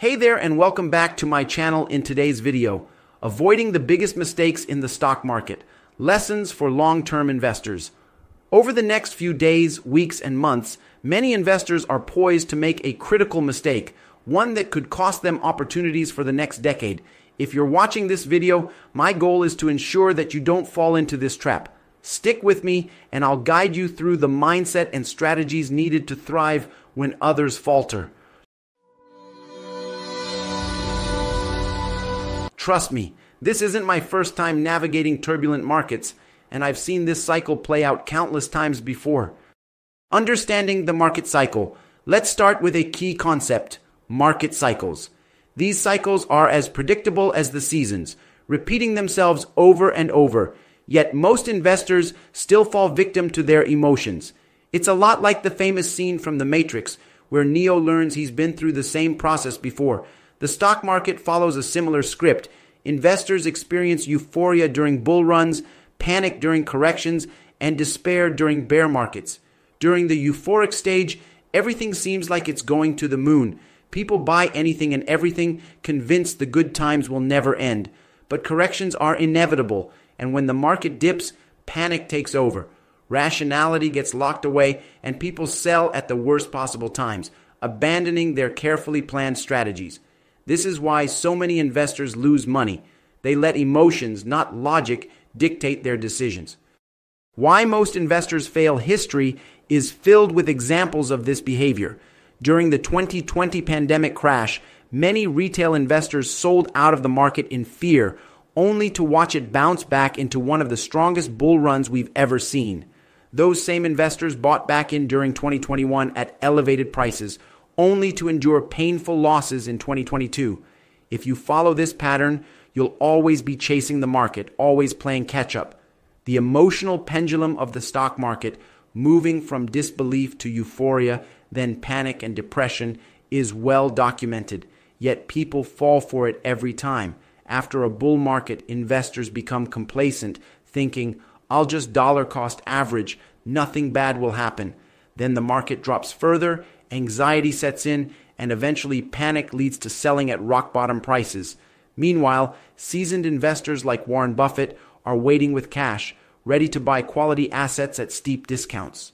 Hey there and welcome back to my channel in today's video, Avoiding the Biggest Mistakes in the Stock Market, Lessons for Long-Term Investors. Over the next few days, weeks, and months, many investors are poised to make a critical mistake, one that could cost them opportunities for the next decade. If you're watching this video, my goal is to ensure that you don't fall into this trap. Stick with me and I'll guide you through the mindset and strategies needed to thrive when others falter. Trust me, this isn't my first time navigating turbulent markets, and I've seen this cycle play out countless times before. Understanding the market cycle. Let's start with a key concept: market cycles. These cycles are as predictable as the seasons, repeating themselves over and over, yet most investors still fall victim to their emotions. It's a lot like the famous scene from The Matrix, where Neo learns he's been through the same process before. The stock market follows a similar script. Investors experience euphoria during bull runs, panic during corrections, and despair during bear markets. During the euphoric stage, everything seems like it's going to the moon. People buy anything and everything, convinced the good times will never end. But corrections are inevitable, and when the market dips, panic takes over. Rationality gets locked away, and people sell at the worst possible times, abandoning their carefully planned strategies. This is why so many investors lose money. They let emotions, not logic, dictate their decisions. Why most investors fail. History is filled with examples of this behavior. During the 2020 pandemic crash, many retail investors sold out of the market in fear, only to watch it bounce back into one of the strongest bull runs we've ever seen. Those same investors bought back in during 2021 at elevated prices, only to endure painful losses in 2022. If you follow this pattern, you'll always be chasing the market, always playing catch-up. The emotional pendulum of the stock market, moving from disbelief to euphoria, then panic and depression, is well documented, yet people fall for it every time. After a bull market, investors become complacent, thinking, "I'll just dollar cost average, nothing bad will happen." Then the market drops further, anxiety sets in, and eventually panic leads to selling at rock-bottom prices. Meanwhile, seasoned investors like Warren Buffett are waiting with cash, ready to buy quality assets at steep discounts.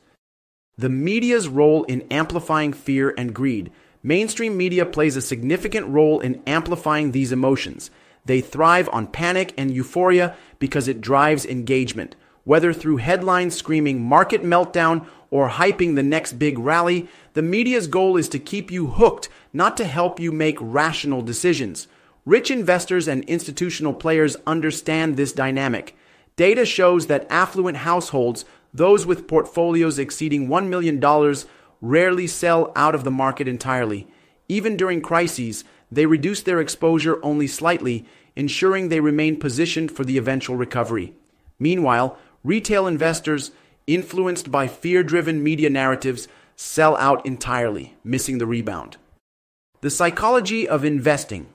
The media's role in amplifying fear and greed. Mainstream media plays a significant role in amplifying these emotions. They thrive on panic and euphoria because it drives engagement. Whether through headlines screaming market meltdown or hyping the next big rally, the media's goal is to keep you hooked, not to help you make rational decisions. Rich investors and institutional players understand this dynamic. Data shows that affluent households, those with portfolios exceeding $1 million, rarely sell out of the market entirely. Even during crises, they reduce their exposure only slightly, ensuring they remain positioned for the eventual recovery. Meanwhile, retail investors, influenced by fear-driven media narratives, sell out entirely, missing the rebound. The psychology of investing.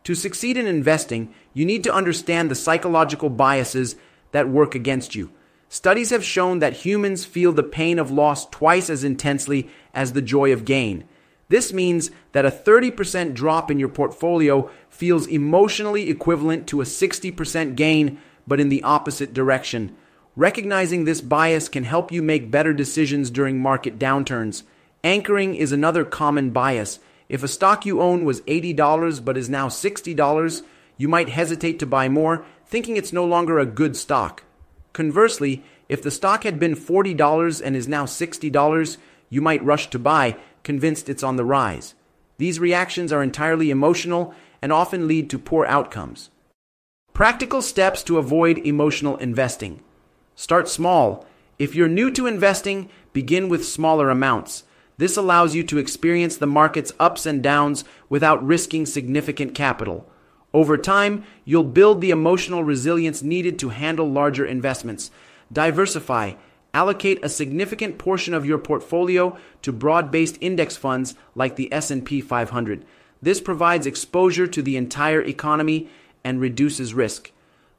To succeed in investing, you need to understand the psychological biases that work against you. Studies have shown that humans feel the pain of loss twice as intensely as the joy of gain. This means that a 30% drop in your portfolio feels emotionally equivalent to a 60% gain, but in the opposite direction. Recognizing this bias can help you make better decisions during market downturns. Anchoring is another common bias. If a stock you own was $80 but is now $60, you might hesitate to buy more, thinking it's no longer a good stock. Conversely, if the stock had been $40 and is now $60, you might rush to buy, convinced it's on the rise. These reactions are entirely emotional and often lead to poor outcomes. Practical steps to avoid emotional investing. Start small. If you're new to investing, begin with smaller amounts. This allows you to experience the market's ups and downs without risking significant capital. Over time, you'll build the emotional resilience needed to handle larger investments. Diversify. Allocate a significant portion of your portfolio to broad-based index funds like the S&P 500. This provides exposure to the entire economy and reduces risk.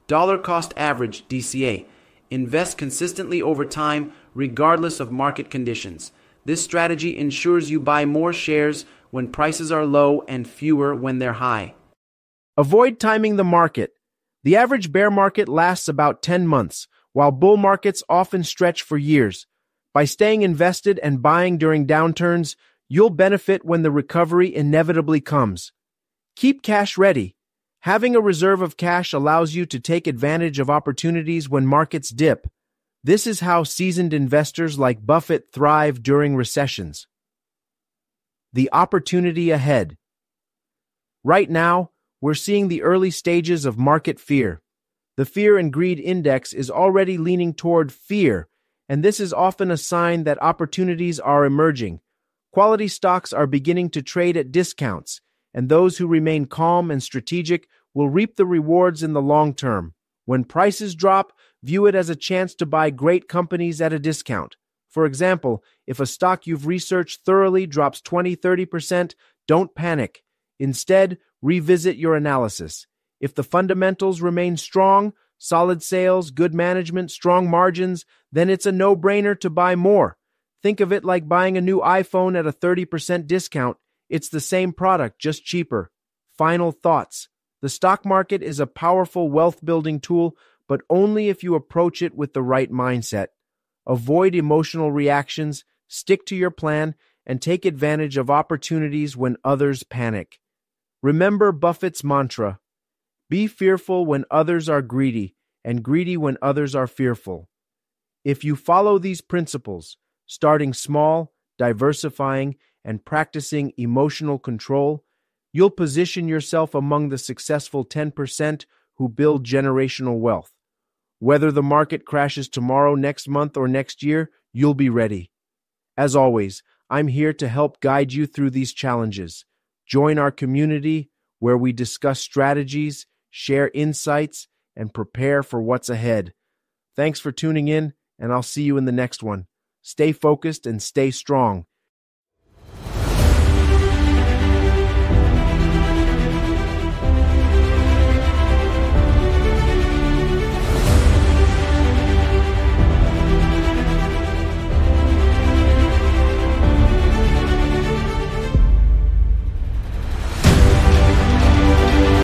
Dollar cost average, DCA. Invest consistently over time, regardless of market conditions. This strategy ensures you buy more shares when prices are low and fewer when they're high. Avoid timing the market. The average bear market lasts about 10 months, while bull markets often stretch for years. By staying invested and buying during downturns, you'll benefit when the recovery inevitably comes. Keep cash ready. Having a reserve of cash allows you to take advantage of opportunities when markets dip. This is how seasoned investors like Buffett thrive during recessions. The opportunity ahead. Right now, we're seeing the early stages of market fear. The Fear and Greed Index is already leaning toward fear, and this is often a sign that opportunities are emerging. Quality stocks are beginning to trade at discounts, and those who remain calm and strategic will reap the rewards in the long term. When prices drop, view it as a chance to buy great companies at a discount. For example, if a stock you've researched thoroughly drops 20-30%, don't panic. Instead, revisit your analysis. If the fundamentals remain strong, solid sales, good management, strong margins, then it's a no-brainer to buy more. Think of it like buying a new iPhone at a 30% discount. It's the same product, just cheaper. Final thoughts. The stock market is a powerful wealth-building tool, but only if you approach it with the right mindset. Avoid emotional reactions, stick to your plan, and take advantage of opportunities when others panic. Remember Buffett's mantra: be fearful when others are greedy, and greedy when others are fearful. If you follow these principles, starting small, diversifying, and practicing emotional control, you'll position yourself among the successful 10% who build generational wealth. Whether the market crashes tomorrow, next month, or next year, you'll be ready. As always, I'm here to help guide you through these challenges. Join our community where we discuss strategies, share insights, and prepare for what's ahead. Thanks for tuning in, and I'll see you in the next one. Stay focused and stay strong.